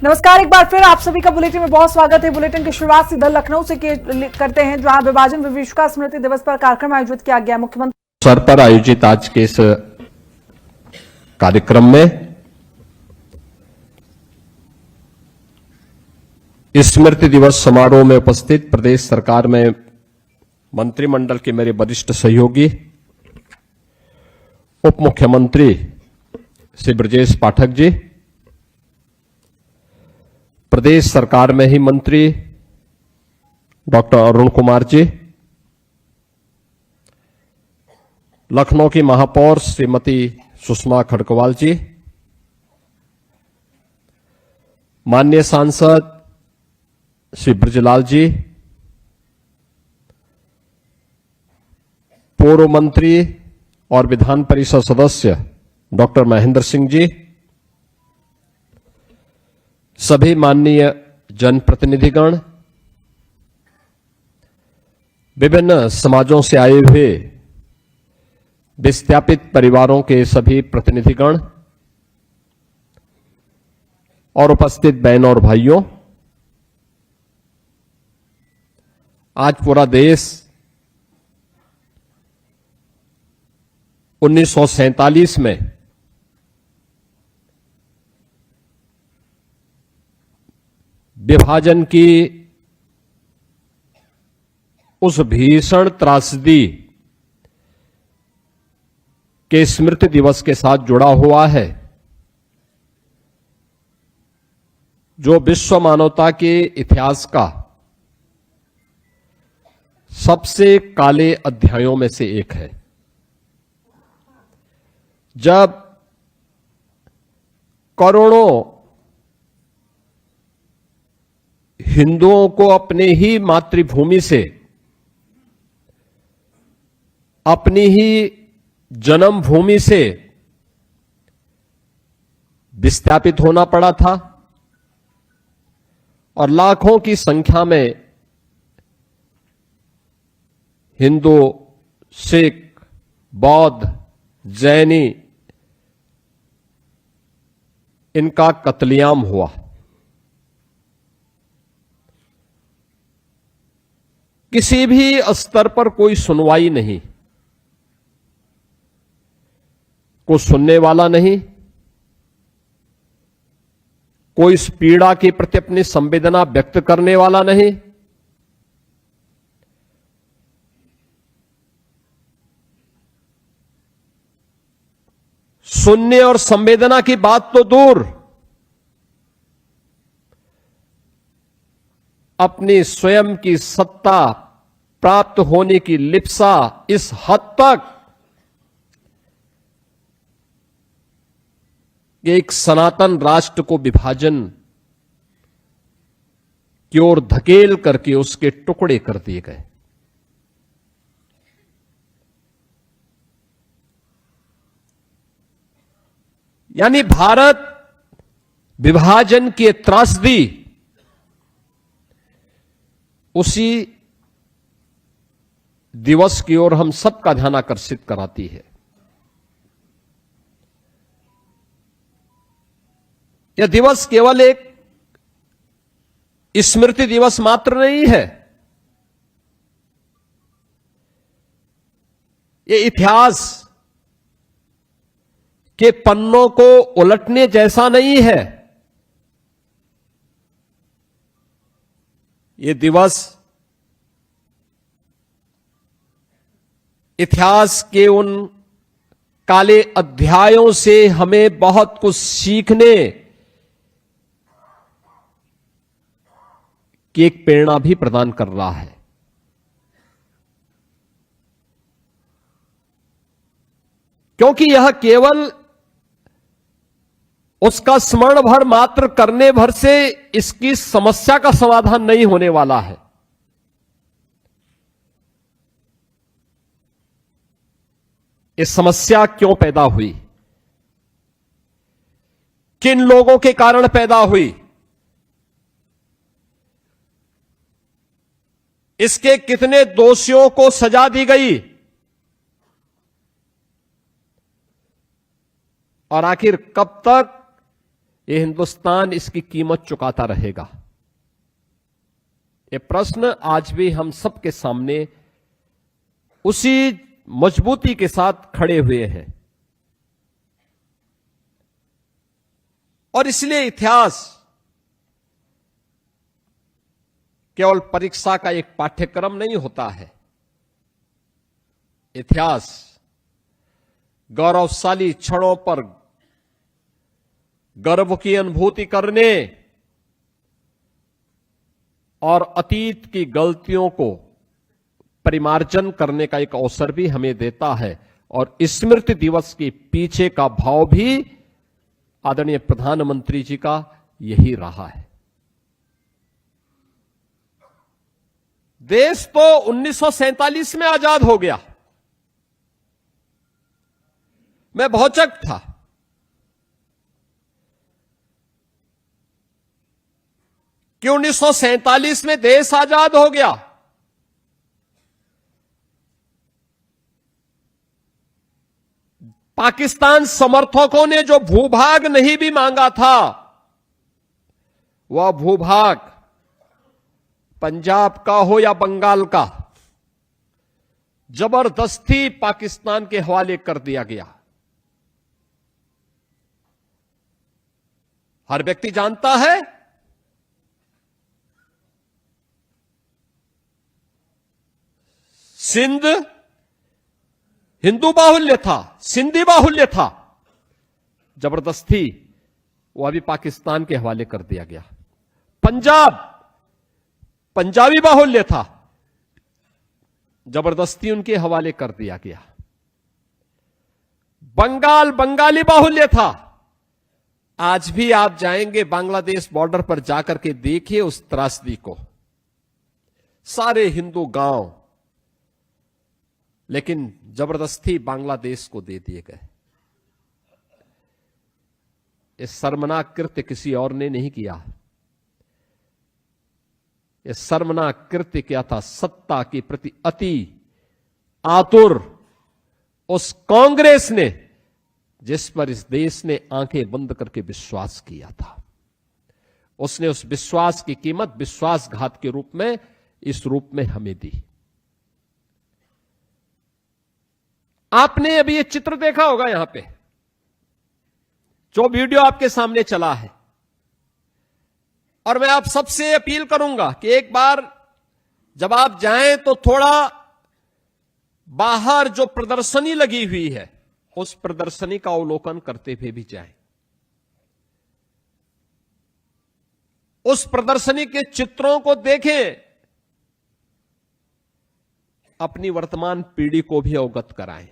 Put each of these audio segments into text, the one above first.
नमस्कार, एक बार फिर आप सभी का बुलेटिन में बहुत स्वागत है। बुलेटिन की शुरुआत सीधा लखनऊ से करते हैं, जहां विभाजन विभीषिका स्मृति दिवस पर कार्यक्रम आयोजित किया गया। मुख्यमंत्री सर पर आयोजित आज के इस कार्यक्रम में स्मृति दिवस समारोह में उपस्थित प्रदेश सरकार में मंत्रिमंडल के मेरे वरिष्ठ सहयोगी उप मुख्यमंत्री श्री ब्रजेश पाठक जी, प्रदेश सरकार में ही मंत्री डॉक्टर अरुण कुमार जी, लखनऊ की महापौर श्रीमती सुषमा खड़गवाल जी, माननीय सांसद श्री ब्रजलाल जी, पूर्व मंत्री और विधान परिषद सदस्य डॉक्टर महेंद्र सिंह जी, सभी माननीय जनप्रतिनिधिगण, विभिन्न समाजों से आए हुए विस्थापित परिवारों के सभी प्रतिनिधिगण और उपस्थित बहनों और भाइयों, आज पूरा देश 1947 में विभाजन की उस भीषण त्रासदी के स्मृति दिवस के साथ जुड़ा हुआ है, जो विश्व मानवता के इतिहास का सबसे काले अध्यायों में से एक है। जब करोड़ों हिंदुओं को अपने ही मातृभूमि से, अपनी ही जन्मभूमि से विस्थापित होना पड़ा था और लाखों की संख्या में हिंदू, सिख, बौद्ध, जैनी इनका कत्लेआम हुआ। किसी भी स्तर पर कोई सुनवाई नहीं, कोई सुनने वाला नहीं, कोई इस पीड़ा के प्रति अपनी संवेदना व्यक्त करने वाला नहीं। सुनने और संवेदना की बात तो दूर, अपनी स्वयं की सत्ता प्राप्त होने की लिप्सा इस हद तक कि एक सनातन राष्ट्र को विभाजन की ओर धकेल करके उसके टुकड़े कर दिए गए। यानी भारत विभाजन की त्रासदी उसी दिवस की ओर हम सबका ध्यान आकर्षित कराती है। यह दिवस केवल एक स्मृति दिवस मात्र नहीं है, यह इतिहास के पन्नों को उलटने जैसा नहीं है। ये दिवस इतिहास के उन काले अध्यायों से हमें बहुत कुछ सीखने की एक प्रेरणा भी प्रदान कर रहा है। क्योंकि यह केवल उसका स्मरण भर मात्र करने भर से इसकी समस्या का समाधान नहीं होने वाला है। ये समस्या क्यों पैदा हुई, किन लोगों के कारण पैदा हुई, इसके कितने दोषियों को सजा दी गई और आखिर कब तक ये हिंदुस्तान इसकी कीमत चुकाता रहेगा। ये प्रश्न आज भी हम सबके सामने उसी मजबूती के साथ खड़े हुए हैं। और इसलिए इतिहास केवल परीक्षा का एक पाठ्यक्रम नहीं होता है। इतिहास गौरवशाली क्षणों पर गर्व की अनुभूति करने और अतीत की गलतियों को परिमार्जन करने का एक अवसर भी हमें देता है। और स्मृति दिवस के पीछे का भाव भी आदरणीय प्रधानमंत्री जी का यही रहा है। देश तो 1947 में आजाद हो गया। मैं भौचक था। कि 1947 में देश आजाद हो गया। पाकिस्तान समर्थकों ने जो भूभाग नहीं भी मांगा था, वह भूभाग पंजाब का हो या बंगाल का, जबरदस्ती पाकिस्तान के हवाले कर दिया गया। हर व्यक्ति जानता है सिंध हिंदू बाहुल्य था, सिंधी बाहुल्य था, जबरदस्ती वह भी पाकिस्तान के हवाले कर दिया गया। पंजाब पंजाबी बाहुल्य था, जबरदस्ती उनके हवाले कर दिया गया। बंगाल बंगाली बाहुल्य था। आज भी आप जाएंगे बांग्लादेश बॉर्डर पर जाकर के देखिए उस त्रासदी को। सारे हिंदू गांव लेकिन जबरदस्ती बांग्लादेश को दे दिए गए। यह शर्मनाक कृत्य किसी और ने नहीं किया। यह शर्मनाक कृत्य क्या था? सत्ता के प्रति अति आतुर उस कांग्रेस ने, जिस पर इस देश ने आंखें बंद करके विश्वास किया था। उसने उस विश्वास की कीमत विश्वासघात के रूप में, इस रूप में हमें दी। आपने अभी ये चित्र देखा होगा यहां पे, जो वीडियो आपके सामने चला है। और मैं आप सबसे अपील करूंगा कि एक बार जब आप जाएं तो थोड़ा बाहर जो प्रदर्शनी लगी हुई है, उस प्रदर्शनी का अवलोकन करते हुए भी जाएं। उस प्रदर्शनी के चित्रों को देखें, अपनी वर्तमान पीढ़ी को भी अवगत कराएं।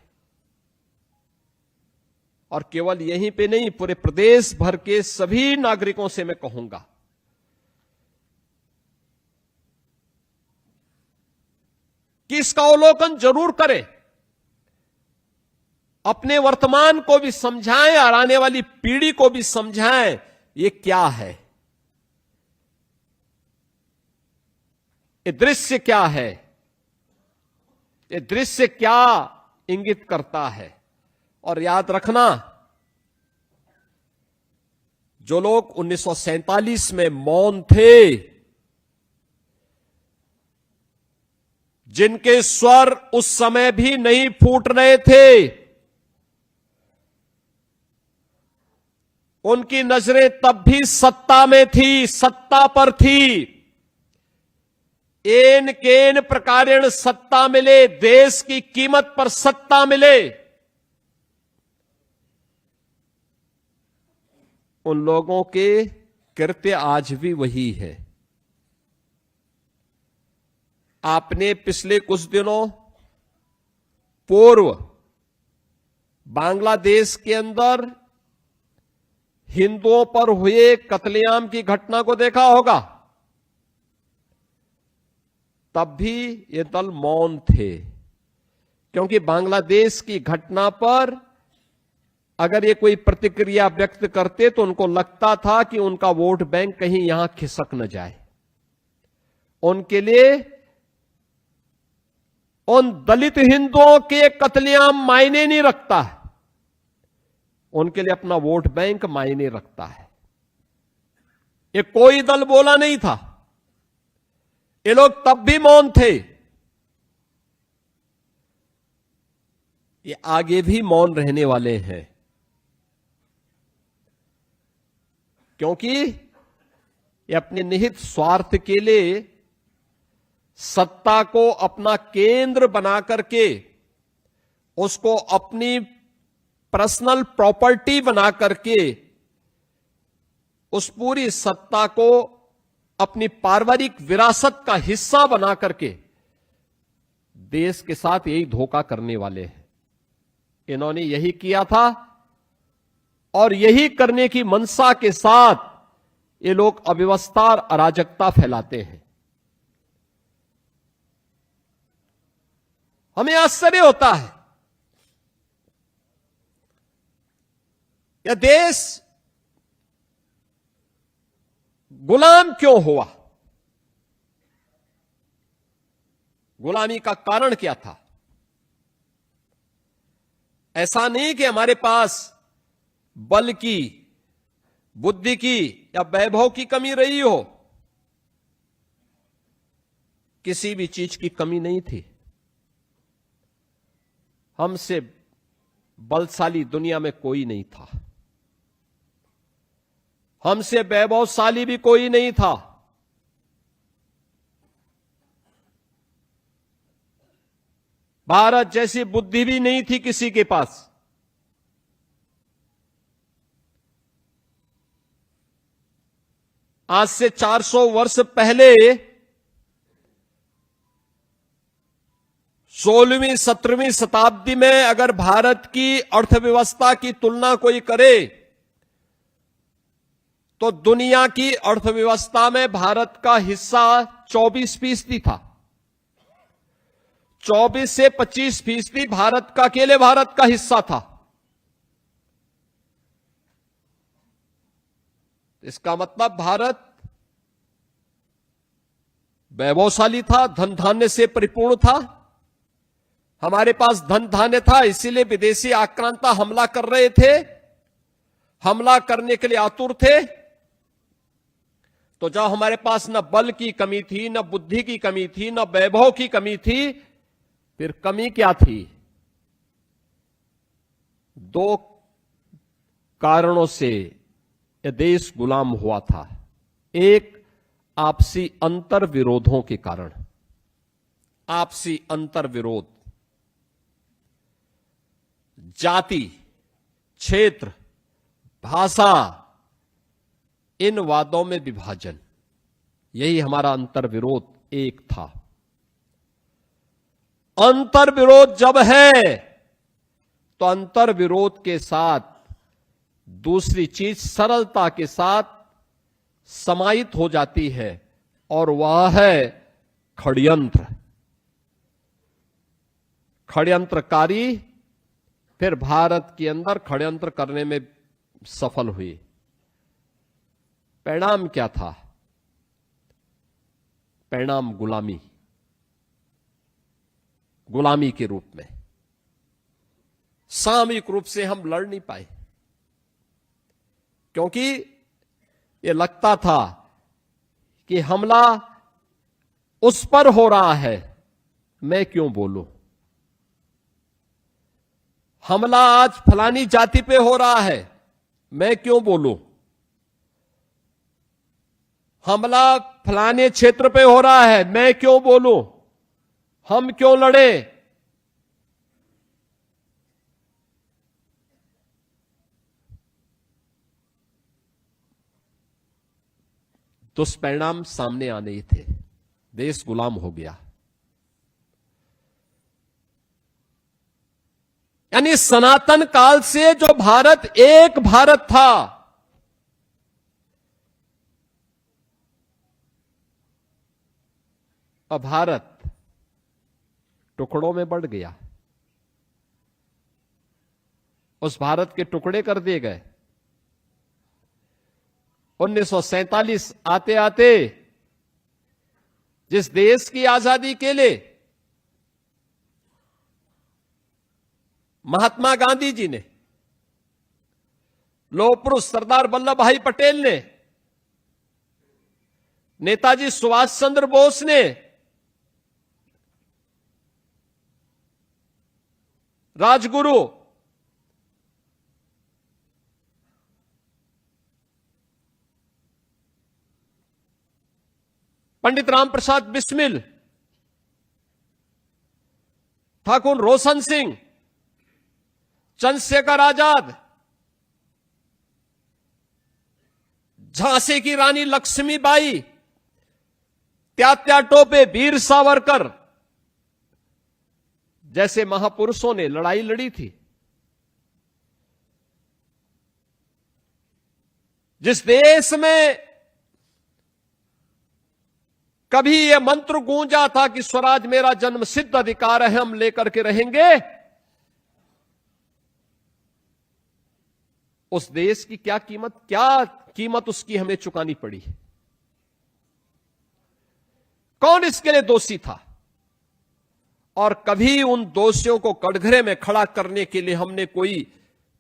और केवल यहीं पे नहीं, पूरे प्रदेश भर के सभी नागरिकों से मैं कहूंगा कि इसका अवलोकन जरूर करें, अपने वर्तमान को भी समझाएं और आने वाली पीढ़ी को भी समझाएं ये क्या है, ये दृश्य क्या है, ये दृश्य क्या इंगित करता है। और याद रखना, जो लोग 1947 में मौन थे, जिनके स्वर उस समय भी नहीं फूट रहे थे, उनकी नजरें तब भी सत्ता में थी, सत्ता पर थी। एन केन प्रकारेण सत्ता मिले, देश की कीमत पर सत्ता मिले, उन लोगों के कृत्य आज भी वही है। आपने पिछले कुछ दिनों पूर्व बांग्लादेश के अंदर हिंदुओं पर हुए कत्लेआम की घटना को देखा होगा। तब भी ये दल मौन थे, क्योंकि बांग्लादेश की घटना पर अगर ये कोई प्रतिक्रिया व्यक्त करते तो उनको लगता था कि उनका वोट बैंक कहीं यहां खिसक न जाए। उनके लिए उन दलित हिंदुओं के कत्लेआम मायने नहीं रखता है, उनके लिए अपना वोट बैंक मायने रखता है। ये कोई दल बोला नहीं था, ये लोग तब भी मौन थे, ये आगे भी मौन रहने वाले हैं, क्योंकि ये अपने निहित स्वार्थ के लिए सत्ता को अपना केंद्र बना करके उसको अपनी पर्सनल प्रॉपर्टी बना करके उस पूरी सत्ता को अपनी पारिवारिक विरासत का हिस्सा बना करके देश के साथ यही धोखा करने वाले हैं। इन्होंने यही किया था और यही करने की मंशा के साथ ये लोग अव्यवस्था और अराजकता फैलाते हैं। हमें आश्चर्य होता है, यह देश गुलाम क्यों हुआ? गुलामी का कारण क्या था? ऐसा नहीं कि हमारे पास बल की, बुद्धि की या वैभव की कमी रही हो, किसी भी चीज की कमी नहीं थी। हमसे बलशाली दुनिया में कोई नहीं था, हमसे वैभवशाली भी कोई नहीं था। भारत जैसी बुद्धि भी नहीं थी किसी के पास। आज से 400 वर्ष पहले 16वीं 17वीं शताब्दी में अगर भारत की अर्थव्यवस्था की तुलना कोई करे तो दुनिया की अर्थव्यवस्था में भारत का हिस्सा 24% था। 24 से 25% भारत का, अकेले भारत का हिस्सा था। इसका मतलब भारत वैभवशाली था, धन धान्य से परिपूर्ण था। हमारे पास धन धान्य था, इसीलिए विदेशी आक्रांता हमला कर रहे थे, हमला करने के लिए आतुर थे। तो जब हमारे पास न बल की कमी थी, न बुद्धि की कमी थी, न वैभव की कमी थी, फिर कमी क्या थी? 2 कारणों से यह देश गुलाम हुआ था। एक, आपसी अंतर विरोधों के कारण। आपसी अंतर विरोध, जाति, क्षेत्र, भाषा, इन वादों में विभाजन, यही हमारा अंतर विरोध एक था। अंतर विरोध जब है तो अंतर विरोध के साथ दूसरी चीज सरलता के साथ समाहित हो जाती है, और वह है षड्यंत्र। षड्यंत्रकारी फिर भारत के अंदर षड्यंत्र करने में सफल हुए। परिणाम क्या था? परिणाम गुलामी, गुलामी के रूप में। सामूहिक रूप से हम लड़ नहीं पाए, क्योंकि यह लगता था कि हमला उस पर हो रहा है, मैं क्यों बोलूं? हमला आज फलानी जाति पे हो रहा है, मैं क्यों बोलूं? हमला फलाने क्षेत्र पे हो रहा है, मैं क्यों बोलूं? हम क्यों लड़े? दुष्परिणाम सामने आने ही थे। देश गुलाम हो गया। यानी सनातन काल से जो भारत एक भारत था, अब भारत टुकड़ों में बढ़ गया। उस भारत के टुकड़े कर दिए गए। 1947 आते आते जिस देश की आजादी के लिए महात्मा गांधी जी ने, लौह पुरुष सरदार वल्लभ भाई पटेल ने नेताजी सुभाष चंद्र बोस ने राजगुरु पंडित राम प्रसाद बिस्मिल, ठाकुर रोशन सिंह, चंद्रशेखर आजाद, झांसी की रानी लक्ष्मीबाई, त्यात्या टोपे, वीर सावरकर जैसे महापुरुषों ने लड़ाई लड़ी थी। जिस देश में कभी यह मंत्र गूंजा था कि स्वराज मेरा जन्म सिद्ध अधिकार है, हम लेकर के रहेंगे, उस देश की क्या कीमत उसकी हमें चुकानी पड़ी। कौन इसके लिए दोषी था? और कभी उन दोषियों को कटघरे में खड़ा करने के लिए हमने कोई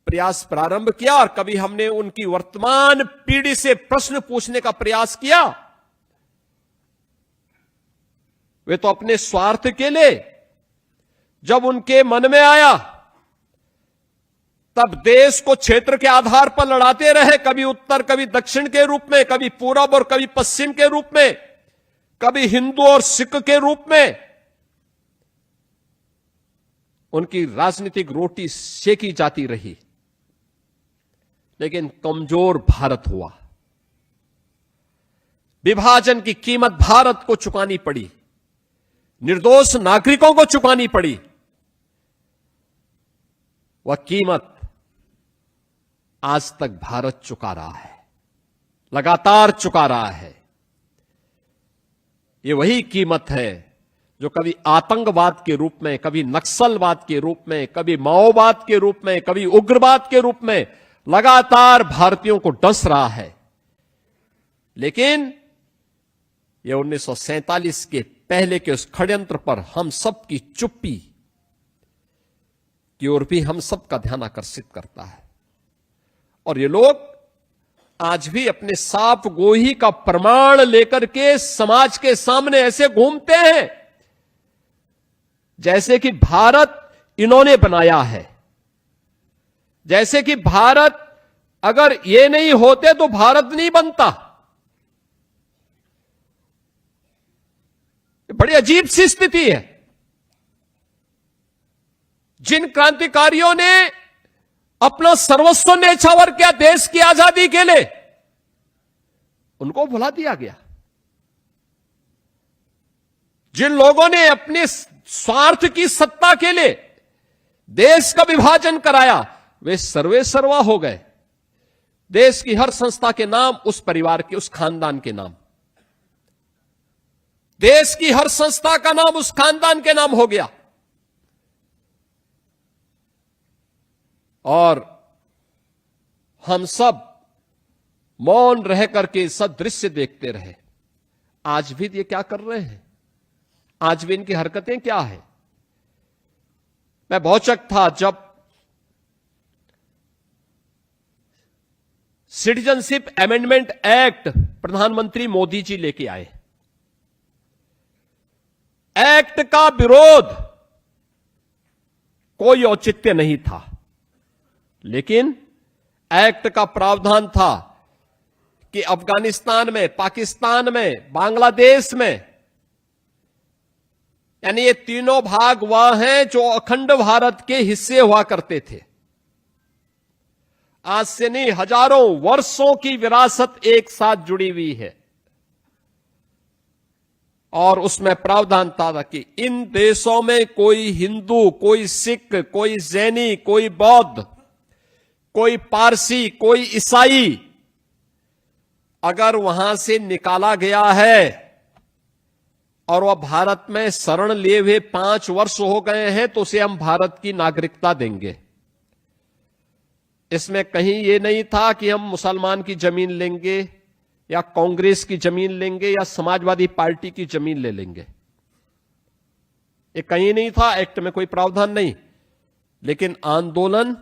प्रयास प्रारंभ किया, और कभी हमने उनकी वर्तमान पीढ़ी से प्रश्न पूछने का प्रयास किया? वे तो अपने स्वार्थ के लिए जब उनके मन में आया तब देश को क्षेत्र के आधार पर लड़ाते रहे, कभी उत्तर कभी दक्षिण के रूप में, कभी पूरब और कभी पश्चिम के रूप में, कभी हिंदू और सिख के रूप में। उनकी राजनीतिक रोटी सेकी जाती रही, लेकिन कमजोर भारत हुआ। विभाजन की कीमत भारत को चुकानी पड़ी, निर्दोष नागरिकों को चुकानी पड़ी। वह कीमत आज तक भारत चुका रहा है, लगातार चुका रहा है। ये वही कीमत है जो कभी आतंकवाद के रूप में, कभी नक्सलवाद के रूप में, कभी माओवाद के रूप में, कभी उग्रवाद के रूप में लगातार भारतीयों को डस रहा है। लेकिन यह 1947 के पहले के उस षड्यंत्र पर हम सब की चुप्पी की ओर भी हम सब का ध्यान आकर्षित करता है। और ये लोग आज भी अपने साफ गोही का प्रमाण लेकर के समाज के सामने ऐसे घूमते हैं जैसे कि भारत इन्होंने बनाया है, जैसे कि भारत अगर ये नहीं होते तो भारत नहीं बनता। बड़ी अजीब सी स्थिति है। जिन क्रांतिकारियों ने अपना सर्वस्व न्यौछावर किया देश की आजादी के लिए, उनको भुला दिया गया। जिन लोगों ने अपने स्वार्थ की सत्ता के लिए देश का विभाजन कराया, वे सर्वे सर्वा हो गए। देश की हर संस्था के नाम उस परिवार के, उस खानदान के नाम, देश की हर संस्था का नाम उस खानदान के नाम हो गया। और हम सब मौन रह करके सब दृश्य देखते रहे। आज भी ये क्या कर रहे हैं? आज भी इनकी हरकतें क्या है? मैं भौचक था जब सिटीजनशिप अमेंडमेंट एक्ट प्रधानमंत्री मोदी जी लेके आए। एक्ट का विरोध कोई औचित्य नहीं था, लेकिन एक्ट का प्रावधान था कि अफगानिस्तान में, पाकिस्तान में, बांग्लादेश में, यानी ये तीनों भाग वह हैं जो अखंड भारत के हिस्से हुआ करते थे। आज से नहीं, हजारों वर्षों की विरासत एक साथ जुड़ी हुई है। और उसमें प्रावधान था कि इन देशों में कोई हिंदू, कोई सिख, कोई जैनी, कोई बौद्ध, कोई पारसी, कोई ईसाई अगर वहां से निकाला गया है और वह भारत में शरण लिए हुए 5 वर्ष हो गए हैं, तो उसे हम भारत की नागरिकता देंगे। इसमें कहीं यह नहीं था कि हम मुसलमान की जमीन लेंगे या कांग्रेस की जमीन लेंगे या समाजवादी पार्टी की जमीन ले लेंगे। ये कहीं नहीं था, एक्ट में कोई प्रावधान नहीं। लेकिन आंदोलन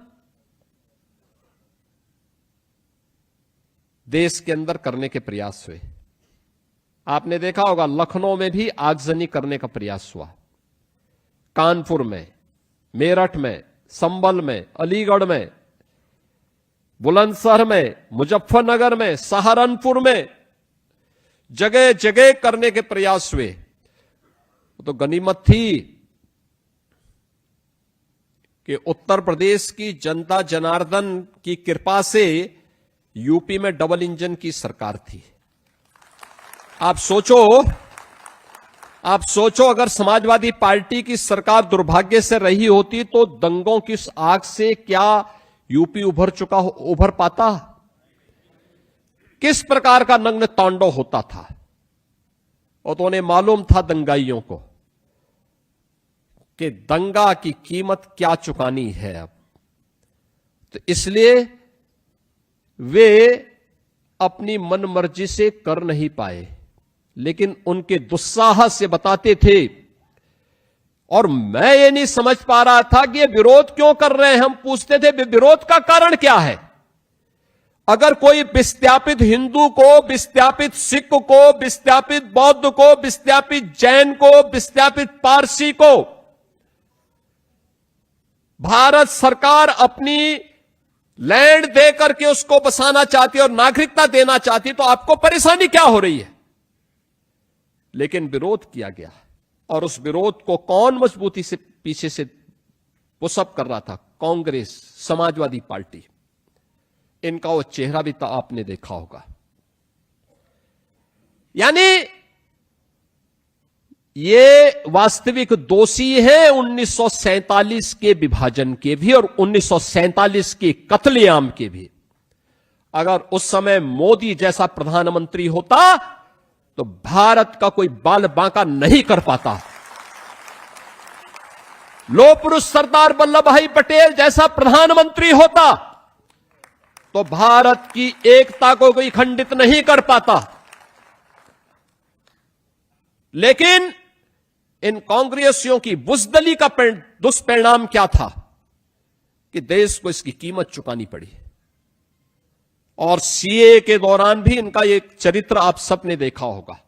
देश के अंदर करने के प्रयास हुए। आपने देखा होगा लखनऊ में भी आगजनी करने का प्रयास हुआ, कानपुर में, मेरठ में, संभल में, अलीगढ़ में, बुलंदशहर में, मुजफ्फरनगर में, सहारनपुर में, जगह जगह करने के प्रयास हुए। तो गनीमत थी कि उत्तर प्रदेश की जनता जनार्दन की कृपा से यूपी में डबल इंजन की सरकार थी। आप सोचो अगर समाजवादी पार्टी की सरकार दुर्भाग्य से रही होती तो दंगों की उस आग से क्या यूपी उभर पाता? किस प्रकार का नग्न तांडव होता था? और तो उन्हें मालूम था दंगाइयों को कि दंगा की कीमत क्या चुकानी है अब। तो इसलिए वे अपनी मनमर्जी से कर नहीं पाए, लेकिन उनके दुस्साहस से बताते थे। और मैं ये नहीं समझ पा रहा था कि ये विरोध क्यों कर रहे हैं। हम पूछते थे विरोध का कारण क्या है। अगर कोई विस्थापित हिंदू को, विस्थापित सिख को, विस्थापित बौद्ध को, विस्थापित जैन को, विस्थापित पारसी को भारत सरकार अपनी लैंड दे करके उसको बसाना चाहती है और नागरिकता देना चाहती है, तो आपको परेशानी क्या हो रही है? लेकिन विरोध किया गया, और उस विरोध को कौन मजबूती से पीछे से पुशअप कर रहा था? कांग्रेस, समाजवादी पार्टी। इनका वो चेहरा भी आपने देखा होगा। यानी ये वास्तविक दोषी हैं 1947 के विभाजन के भी और 1947 के कत्लेआम के भी। अगर उस समय मोदी जैसा प्रधानमंत्री होता तो भारत का कोई बाल बांका नहीं कर पाता। लौह पुरुष सरदार वल्लभ भाई पटेल जैसा प्रधानमंत्री होता तो भारत की एकता को कोई खंडित नहीं कर पाता। लेकिन इन कांग्रेसियों की बुजदली का दुष्परिणाम क्या था कि देश को इसकी कीमत चुकानी पड़ी। और सीए के दौरान भी इनका एक चरित्र आप सबने देखा होगा।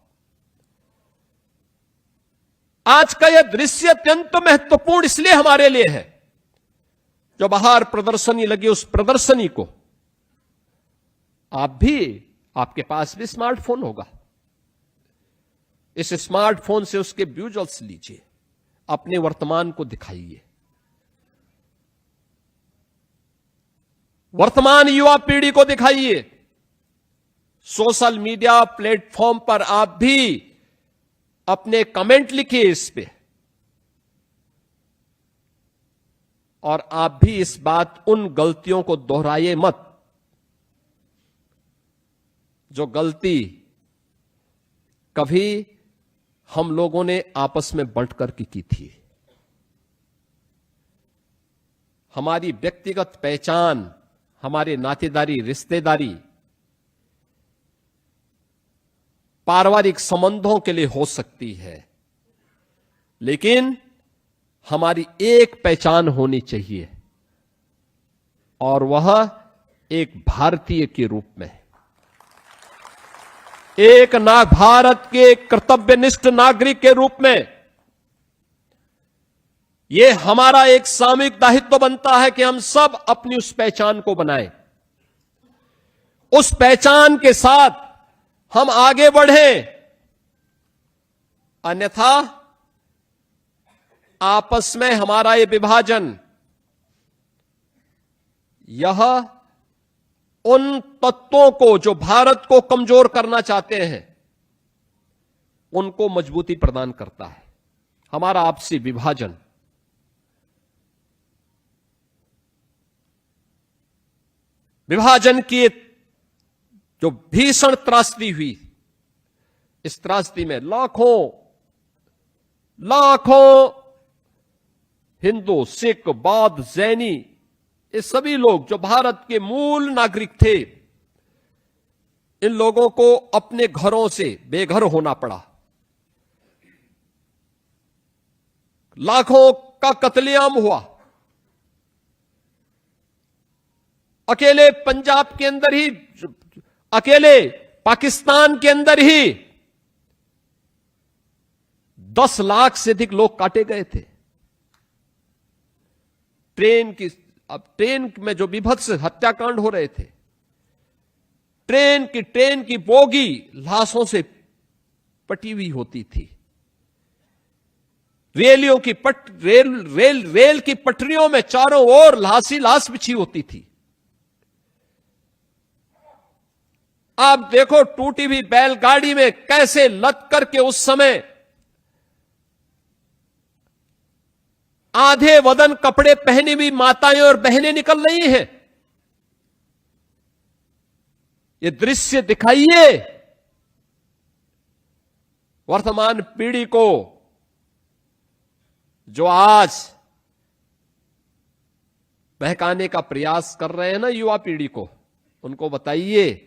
आज का यह दृश्य अत्यंत महत्वपूर्ण इसलिए हमारे लिए है, जो बाहर प्रदर्शनी लगी उस प्रदर्शनी को आपके पास भी स्मार्टफोन होगा। इस स्मार्टफोन से उसके विजुअल्स लीजिए, अपने वर्तमान को दिखाइए। वर्तमान युवा पीढ़ी को दिखाइए। सोशल मीडिया प्लेटफॉर्म पर आप भी अपने कमेंट लिखिए इस पे, और आप भी इस बात उन गलतियों को दोहराइए मत जो गलती कभी हम लोगों ने आपस में बांट करके की थी। हमारी व्यक्तिगत पहचान, हमारे नातेदारी, रिश्तेदारी, पारिवारिक संबंधों के लिए हो सकती है, लेकिन हमारी एक पहचान होनी चाहिए, और वह एक भारतीय के रूप में, एक भारत के कर्तव्यनिष्ठ नागरिक के रूप में। यह हमारा एक सामूहिक दायित्व बनता है कि हम सब अपनी उस पहचान को बनाएं, उस पहचान के साथ हम आगे बढ़ें। अन्यथा आपस में हमारा ये विभाजन, यह उन तत्वों को जो भारत को कमजोर करना चाहते हैं उनको मजबूती प्रदान करता है। हमारा आपसी विभाजन की जो भीषण त्रासदी हुई, इस त्रासदी में लाखों हिंदू, सिख, बौद्ध, जैनी, ये सभी लोग जो भारत के मूल नागरिक थे, इन लोगों को अपने घरों से बेघर होना पड़ा। लाखों का कत्लेआम हुआ। अकेले पंजाब के अंदर ही, अकेले पाकिस्तान के अंदर ही 10 लाख से अधिक लोग काटे गए थे। ट्रेन में जो विभत्स हत्याकांड हो रहे थे, ट्रेन की बोगी लाशों से पटी हुई होती थी। रेल की पटरियों में चारों ओर लाश बिछी होती थी। आप देखो टूटी हुई बैलगाड़ी में कैसे लद करके उस समय आधे वदन कपड़े पहनी हुई माताएं और बहनें निकल रही हैं। ये दृश्य दिखाइए वर्तमान पीढ़ी को, जो आज बहकाने का प्रयास कर रहे हैं ना युवा पीढ़ी को, उनको बताइए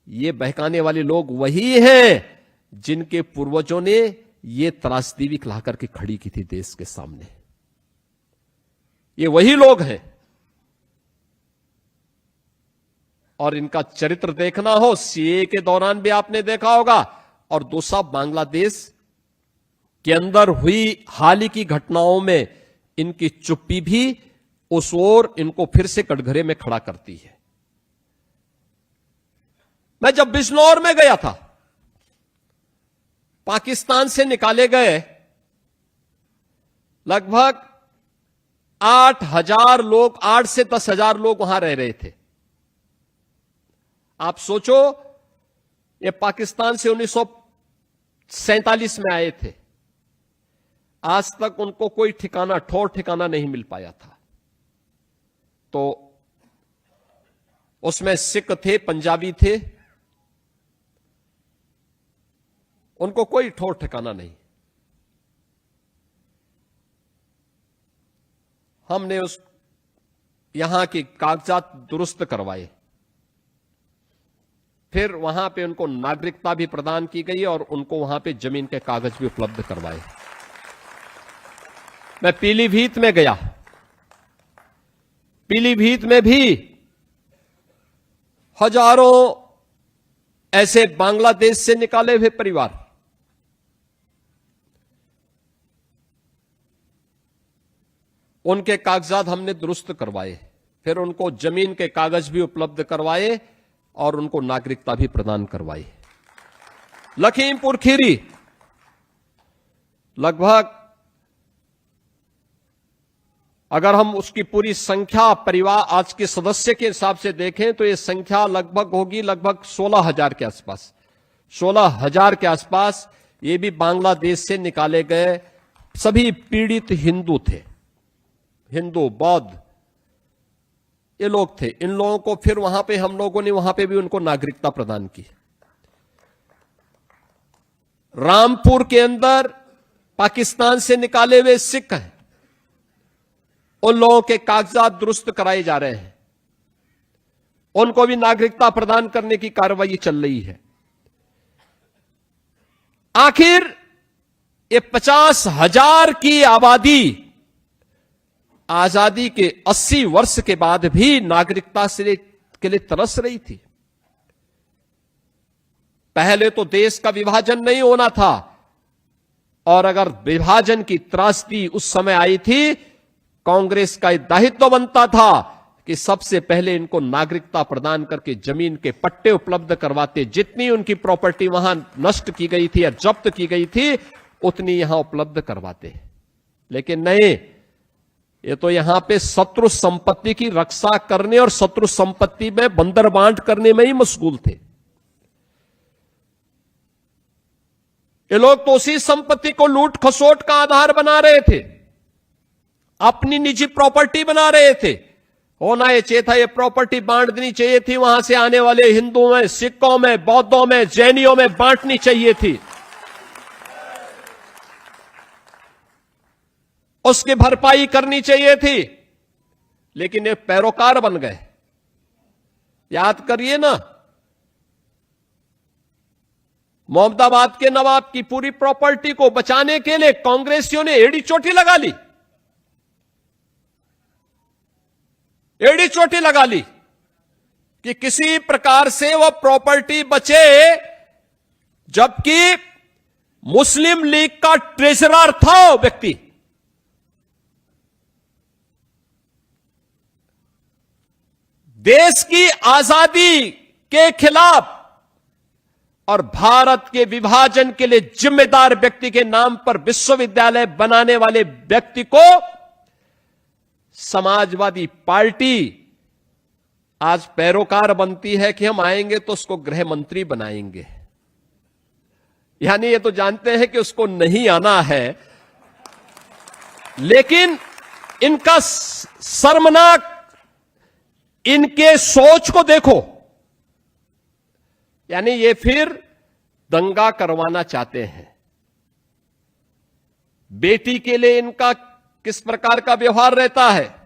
ये बहकाने वाले लोग वही हैं जिनके पूर्वजों ने ये त्रासदी भी खिला करके खड़ी की थी देश के सामने। ये वही लोग हैं। और इनका चरित्र देखना हो, सीए के दौरान भी आपने देखा होगा, और दूसरा बांग्लादेश के अंदर हुई हाल ही की घटनाओं में इनकी चुप्पी भी उस ओर इनको फिर से कटघरे में खड़ा करती है। मैं जब बिजनौर में गया था, पाकिस्तान से निकाले गए लगभग 8,000 लोग, 8 से 10,000 लोग वहां रह रहे थे। आप सोचो, ये पाकिस्तान से 1947 में आए थे, आज तक उनको कोई ठिकाना, ठौर ठिकाना नहीं मिल पाया था। तो उसमें सिख थे, पंजाबी थे, उनको कोई ठौर ठिकाना नहीं। हमने यहां के कागजात दुरुस्त करवाए, फिर वहां पे उनको नागरिकता भी प्रदान की गई और उनको वहां पे जमीन के कागज भी उपलब्ध करवाए। मैं पीलीभीत में गया, पीलीभीत में भी हजारों ऐसे बांग्लादेश से निकाले हुए परिवार, उनके कागजात हमने दुरुस्त करवाए, फिर उनको जमीन के कागज भी उपलब्ध करवाए और उनको नागरिकता भी प्रदान करवाई। लखीमपुर खीरी लगभग, अगर हम उसकी पूरी संख्या परिवार आज के सदस्य के हिसाब से देखें तो यह संख्या लगभग होगी लगभग 16,000 के आसपास। 16,000 के आसपास ये भी बांग्लादेश से निकाले गए सभी पीड़ित हिंदू थे, हिंदू बौद्ध ये लोग थे। इन लोगों को फिर वहां पे हम लोगों ने वहां पे भी उनको नागरिकता प्रदान की। रामपुर के अंदर पाकिस्तान से निकाले हुए सिख हैं, उन लोगों के कागजात दुरुस्त कराए जा रहे हैं, उनको भी नागरिकता प्रदान करने की कार्रवाई चल रही है। आखिर ये 50,000 की आबादी आजादी के 80 वर्ष के बाद भी नागरिकता के लिए तरस रही थी। पहले तो देश का विभाजन नहीं होना था, और अगर विभाजन की त्रासदी उस समय आई थी, कांग्रेस का दायित्व बनता था कि सबसे पहले इनको नागरिकता प्रदान करके जमीन के पट्टे उपलब्ध करवाते। जितनी उनकी प्रॉपर्टी वहां नष्ट की गई थी या जब्त की गई थी, उतनी यहां उपलब्ध करवाते। लेकिन नहीं, ये तो यहां पे शत्रु संपत्ति की रक्षा करने और शत्रु संपत्ति में बंदर बांट करने में ही मशगूल थे। ये लोग तो उसी संपत्ति को लूट खसोट का आधार बना रहे थे, अपनी निजी प्रॉपर्टी बना रहे थे। होना ये चाहिए था, ये प्रॉपर्टी बांट देनी चाहिए थी, वहां से आने वाले हिंदुओं में, सिखों में, बौद्धों में, जैनियों में बांटनी चाहिए थी, उसकी भरपाई करनी चाहिए थी। लेकिन ये पैरोकार बन गए। याद करिए ना, मोहम्मदाबाद के नवाब की पूरी प्रॉपर्टी को बचाने के लिए कांग्रेसियों ने एड़ी चोटी लगा ली, एड़ी चोटी लगा ली कि किसी प्रकार से वह प्रॉपर्टी बचे, जबकि मुस्लिम लीग का ट्रेजरर था वो व्यक्ति। देश की आजादी के खिलाफ और भारत के विभाजन के लिए जिम्मेदार व्यक्ति के नाम पर विश्वविद्यालय बनाने वाले व्यक्ति को समाजवादी पार्टी आज पैरोकार बनती है कि हम आएंगे तो उसको गृह मंत्री बनाएंगे। यानी ये तो जानते हैं कि उसको नहीं आना है, लेकिन इनका शर्मनाक, इनके सोच को देखो। यानी ये फिर दंगा करवाना चाहते हैं। बेटी के लिए इनका किस प्रकार का व्यवहार रहता है,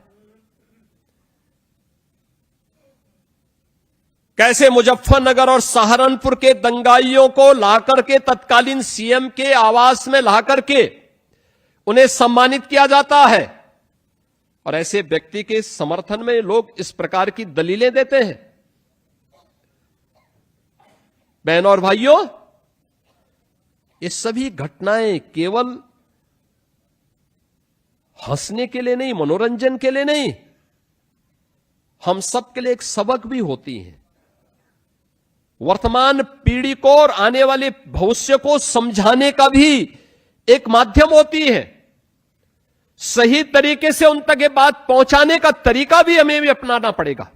कैसे मुजफ्फरनगर और सहारनपुर के दंगाइयों को लाकर के तत्कालीन सीएम के आवास में लाकर के उन्हें सम्मानित किया जाता है, और ऐसे व्यक्ति के समर्थन में लोग इस प्रकार की दलीलें देते हैं। बहनों और भाइयों, ये सभी घटनाएं केवल हंसने के लिए नहीं, मनोरंजन के लिए नहीं, हम सब के लिए एक सबक भी होती हैं। वर्तमान पीढ़ी को और आने वाले भविष्य को समझाने का भी एक माध्यम होती है। सही तरीके से उन तक ये बात पहुंचाने का तरीका भी हमें भी अपनाना पड़ेगा।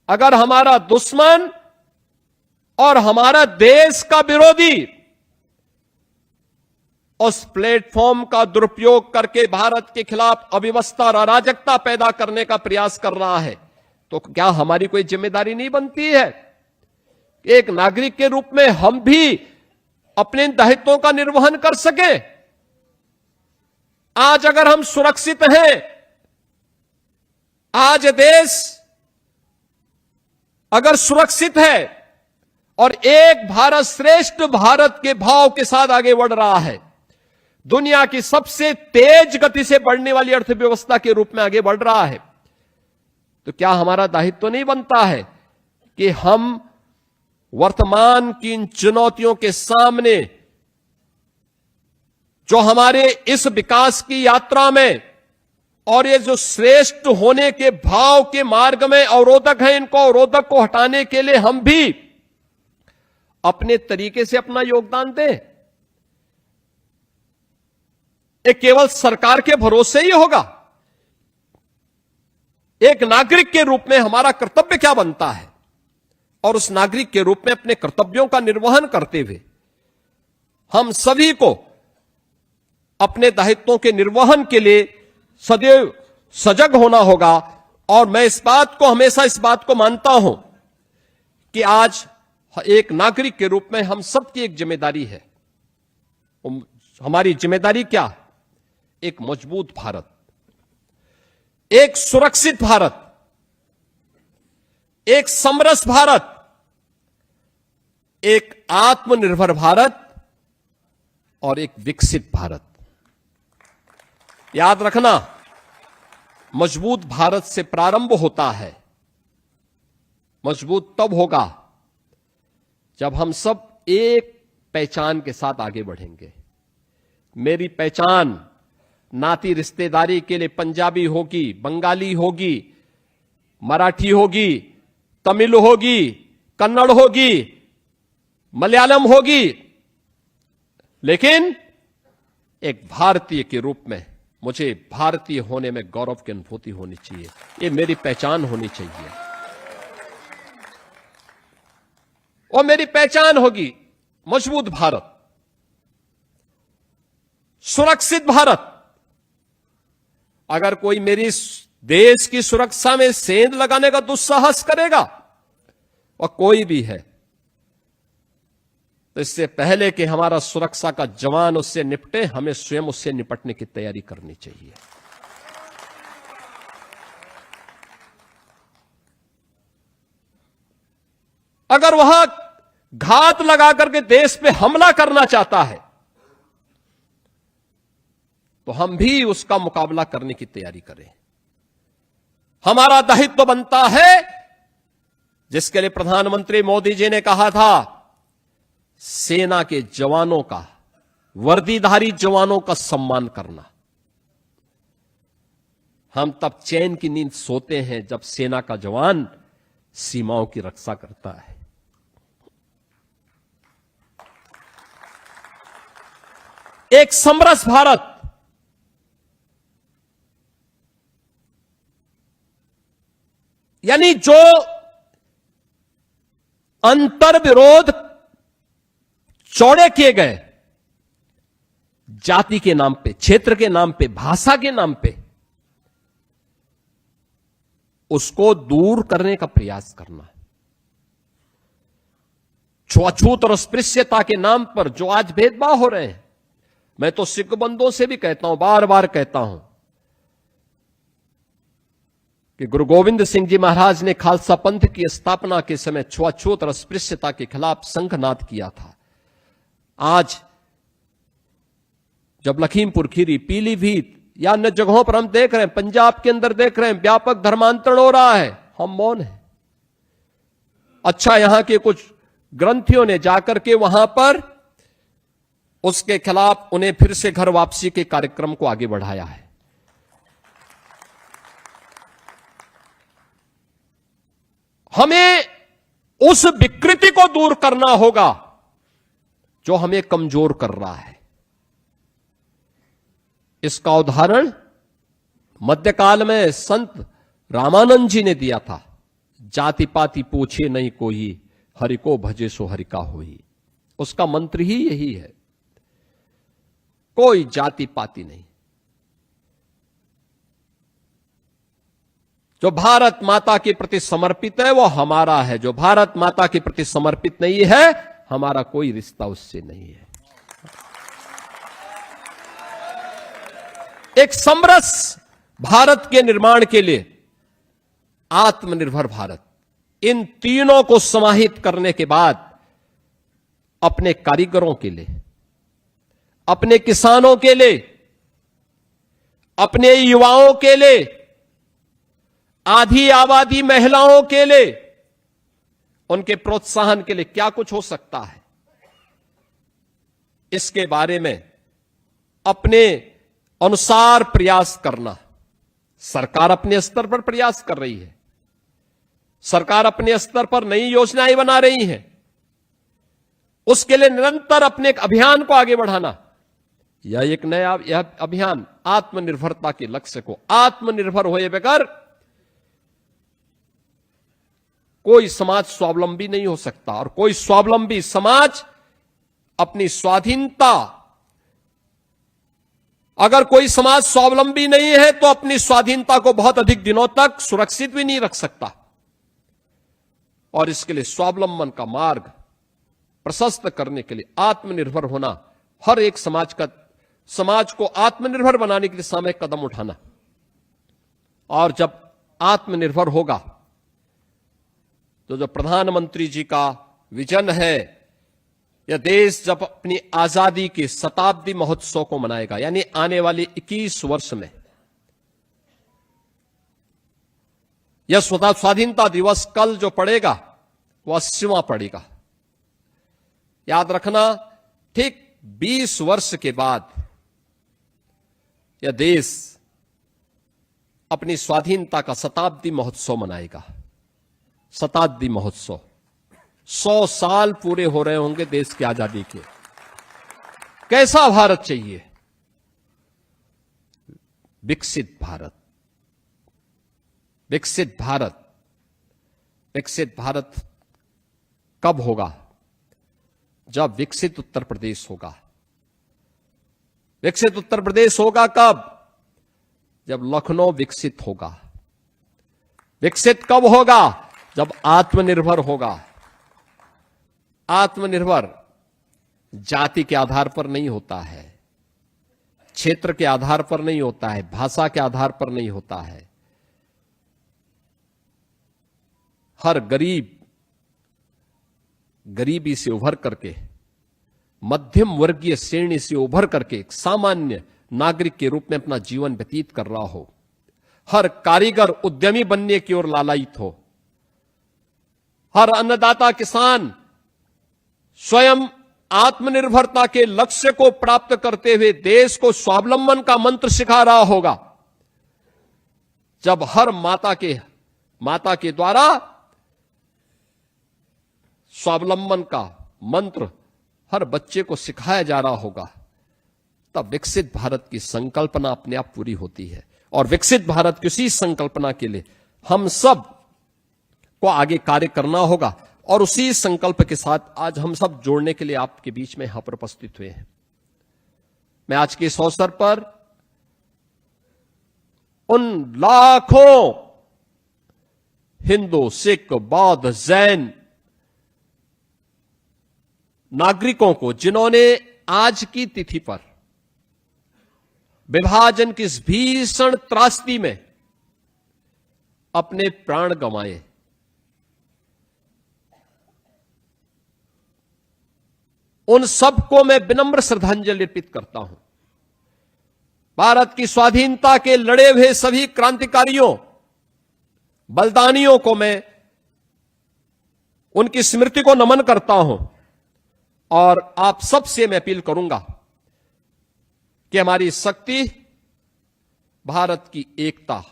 अगर हमारा दुश्मन और हमारा देश का विरोधी उस प्लेटफॉर्म का दुरुपयोग करके भारत के खिलाफ अव्यवस्था और अराजकता पैदा करने का प्रयास कर रहा है, तो क्या हमारी कोई जिम्मेदारी नहीं बनती है? एक नागरिक के रूप में हम भी अपने दायित्वों का निर्वहन कर सके। आज अगर हम सुरक्षित हैं, आज देश अगर सुरक्षित है और एक भारत श्रेष्ठ भारत के भाव के साथ आगे बढ़ रहा है, दुनिया की सबसे तेज गति से बढ़ने वाली अर्थव्यवस्था के रूप में आगे बढ़ रहा है, तो क्या हमारा दायित्व तो नहीं बनता है कि हम वर्तमान की इन चुनौतियों के सामने, जो हमारे इस विकास की यात्रा में और ये जो श्रेष्ठ होने के भाव के मार्ग में अवरोधक हैं, इनको अवरोधक को हटाने के लिए हम भी अपने तरीके से अपना योगदान दें। ये केवल सरकार के भरोसे ही होगा। एक नागरिक के रूप में हमारा कर्तव्य क्या बनता है, और उस नागरिक के रूप में अपने कर्तव्यों का निर्वहन करते हुए हम सभी को अपने दायित्वों के निर्वहन के लिए सदैव सजग होना होगा। और मैं हमेशा इस बात को मानता हूं कि आज एक नागरिक के रूप में हम सबकी एक जिम्मेदारी है। हमारी जिम्मेदारी क्या? एक मजबूत भारत, एक सुरक्षित भारत, एक समरस भारत, एक आत्मनिर्भर भारत और एक विकसित भारत। याद रखना, मजबूत भारत से प्रारंभ होता है। मजबूत तब होगा जब हम सब एक पहचान के साथ आगे बढ़ेंगे। मेरी पहचान नाती रिश्तेदारी के लिए पंजाबी होगी, बंगाली होगी, मराठी होगी, तमिल होगी, कन्नड़ होगी, मलयालम होगी, लेकिन एक भारतीय के रूप में मुझे भारतीय होने में गौरव की अनुभूति होनी चाहिए। ये मेरी पहचान होनी चाहिए, और मेरी पहचान होगी मजबूत भारत, सुरक्षित भारत। अगर कोई मेरी देश की सुरक्षा में सेंध लगाने का दुस्साहस करेगा, और कोई भी है, तो इससे पहले कि हमारा सुरक्षा का जवान उससे निपटे, हमें स्वयं उससे निपटने की तैयारी करनी चाहिए। अगर वह घात लगा करके देश पे हमला करना चाहता है, तो हम भी उसका मुकाबला करने की तैयारी करें। हमारा दायित्व बनता है, जिसके लिए प्रधानमंत्री मोदी जी ने कहा था, सेना के जवानों का, वर्दीधारी जवानों का सम्मान करना। हम तब चैन की नींद सोते हैं जब सेना का जवान सीमाओं की रक्षा करता है। एक समरस भारत, यानी जो अंतर विरोध चौड़े किए गए जाति के नाम पे, क्षेत्र के नाम पे, भाषा के नाम पे, उसको दूर करने का प्रयास करना। छुआछूत और अस्पृश्यता के नाम पर जो आज भेदभाव हो रहे हैं, मैं तो सिख बंधुओं से भी कहता हूं, बार बार कहता हूं कि गुरु गोविंद सिंह जी महाराज ने खालसा पंथ की स्थापना के समय छुआछूत और अस्पृश्यता के खिलाफ शंखनाद किया था। आज जब लखीमपुर खीरी, पीलीभीत या अन्य जगहों पर हम देख रहे हैं, पंजाब के अंदर देख रहे हैं, व्यापक धर्मांतरण हो रहा है, हम मौन हैं। अच्छा, यहां के कुछ ग्रंथियों ने जाकर के वहां पर उसके खिलाफ उन्हें फिर से घर वापसी के कार्यक्रम को आगे बढ़ाया है। हमें उस विकृति को दूर करना होगा जो हमें कमजोर कर रहा है। इसका उदाहरण मध्यकाल में संत रामानंद जी ने दिया था। जाति पाति पूछे नहीं कोई, हरि को भजे सो हरि का होई। उसका मंत्र ही यही है, कोई जाति पाति नहीं। जो भारत माता के प्रति समर्पित है वो हमारा है, जो भारत माता के प्रति समर्पित नहीं है, हमारा कोई रिश्ता उससे नहीं है। एक समरस भारत के निर्माण के लिए आत्मनिर्भर भारत, इन तीनों को समाहित करने के बाद अपने कारीगरों के लिए, अपने किसानों के लिए, अपने युवाओं के लिए, आधी आबादी महिलाओं के लिए, उनके प्रोत्साहन के लिए क्या कुछ हो सकता है, इसके बारे में अपने अनुसार प्रयास करना। सरकार अपने स्तर पर प्रयास कर रही है, सरकार अपने स्तर पर नई योजनाएं बना रही है। उसके लिए निरंतर अपने एक अभियान को आगे बढ़ाना। यह एक नया यह अभियान आत्मनिर्भरता के लक्ष्य को, आत्मनिर्भर होए बगैर कोई समाज स्वावलंबी नहीं हो सकता, और कोई स्वावलंबी समाज अपनी स्वाधीनता, अगर कोई समाज स्वावलंबी नहीं है तो अपनी स्वाधीनता को बहुत अधिक दिनों तक सुरक्षित भी नहीं रख सकता। और इसके लिए स्वावलंबन का मार्ग प्रशस्त करने के लिए आत्मनिर्भर होना, हर एक समाज को आत्मनिर्भर बनाने के लिए सामूहिक कदम उठाना। और जब आत्मनिर्भर होगा तो जो प्रधानमंत्री जी का विजन है, यह देश जब अपनी आजादी के शताब्दी महोत्सव को मनाएगा, यानी आने वाले 21 वर्ष में यह स्वाधीनता दिवस कल जो पड़ेगा वह 80वां पड़ेगा। याद रखना, ठीक 20 वर्ष के बाद यह देश अपनी स्वाधीनता का शताब्दी महोत्सव मनाएगा। शताब्दी महोत्सव, 100 साल पूरे हो रहे होंगे देश की आजादी के। कैसा भारत चाहिए? विकसित भारत। विकसित भारत, विकसित भारत कब होगा? जब विकसित उत्तर प्रदेश होगा। विकसित उत्तर प्रदेश होगा कब? जब लखनऊ विकसित होगा। विकसित कब होगा? जब आत्मनिर्भर होगा। आत्मनिर्भर जाति के आधार पर नहीं होता है, क्षेत्र के आधार पर नहीं होता है, भाषा के आधार पर नहीं होता है। हर गरीब गरीबी से उभर करके, मध्यम वर्गीय श्रेणी से उभर करके एक सामान्य नागरिक के रूप में अपना जीवन व्यतीत कर रहा हो। हर कारीगर उद्यमी बनने की ओर लालायित हो। हर अन्नदाता किसान स्वयं आत्मनिर्भरता के लक्ष्य को प्राप्त करते हुए देश को स्वावलंबन का मंत्र सिखा रहा होगा, जब हर माता के द्वारा स्वावलंबन का मंत्र हर बच्चे को सिखाया जा रहा होगा, तब विकसित भारत की संकल्पना अपने आप पूरी होती है। और विकसित भारत की उसी संकल्पना के लिए हम सब को आगे कार्य करना होगा। और उसी संकल्प के साथ आज हम सब जोड़ने के लिए आपके बीच में यहां पर उपस्थित हुए हैं। मैं आज के इस अवसर पर उन लाखों हिंदू, सिख, बौद्ध, जैन नागरिकों को जिन्होंने आज की तिथि पर विभाजन की इस भीषण त्रासदी में अपने प्राण गंवाए, उन सबको मैं विनम्र श्रद्धांजलि अर्पित करता हूं। भारत की स्वाधीनता के लड़े हुए सभी क्रांतिकारियों, बलिदानियों को मैं उनकी स्मृति को नमन करता हूं। और आप सबसे मैं अपील करूंगा कि हमारी शक्ति भारत की एकता,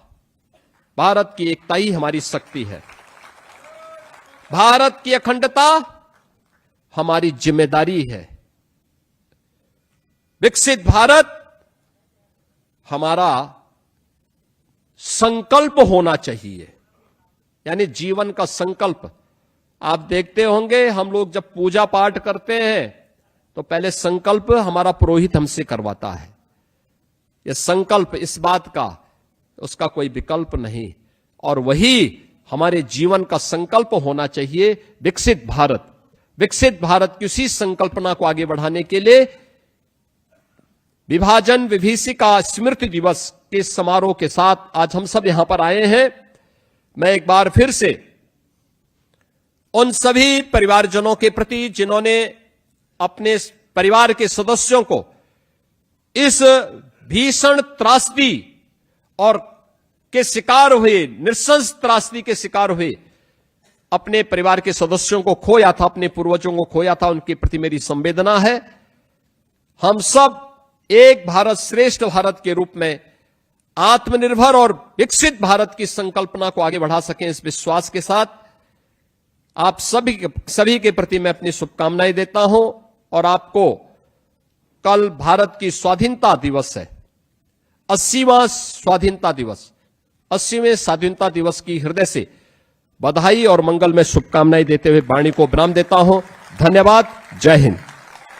भारत की एकता ही हमारी शक्ति है। भारत की अखंडता हमारी जिम्मेदारी है। विकसित भारत हमारा संकल्प होना चाहिए, यानी जीवन का संकल्प। आप देखते होंगे हम लोग जब पूजा पाठ करते हैं तो पहले संकल्प हमारा पुरोहित हमसे करवाता है। यह संकल्प इस बात का, उसका कोई विकल्प नहीं। और वही हमारे जीवन का संकल्प होना चाहिए, विकसित भारत। विकसित भारत की उसी संकल्पना को आगे बढ़ाने के लिए विभाजन विभीषिका स्मृति दिवस के समारोह के साथ आज हम सब यहां पर आए हैं। मैं एक बार फिर से उन सभी परिवारजनों के प्रति जिन्होंने अपने परिवार के सदस्यों को इस भीषण त्रासदी और के शिकार हुए, नृशंस त्रासदी के शिकार हुए अपने परिवार के सदस्यों को खोया था, अपने पूर्वजों को खोया था, उनके प्रति मेरी संवेदना है। हम सब एक भारत श्रेष्ठ भारत के रूप में आत्मनिर्भर और विकसित भारत की संकल्पना को आगे बढ़ा सकें, इस विश्वास के साथ आप सभी के प्रति मैं अपनी शुभकामनाएं देता हूं। और आपको कल भारत की स्वाधीनता दिवस है, 80वां स्वाधीनता दिवस, 80वें स्वाधीनता दिवस की हृदय से बधाई और मंगल में शुभकामनाएं देते हुए वाणी को विराम देता हूं। धन्यवाद। जय हिंद।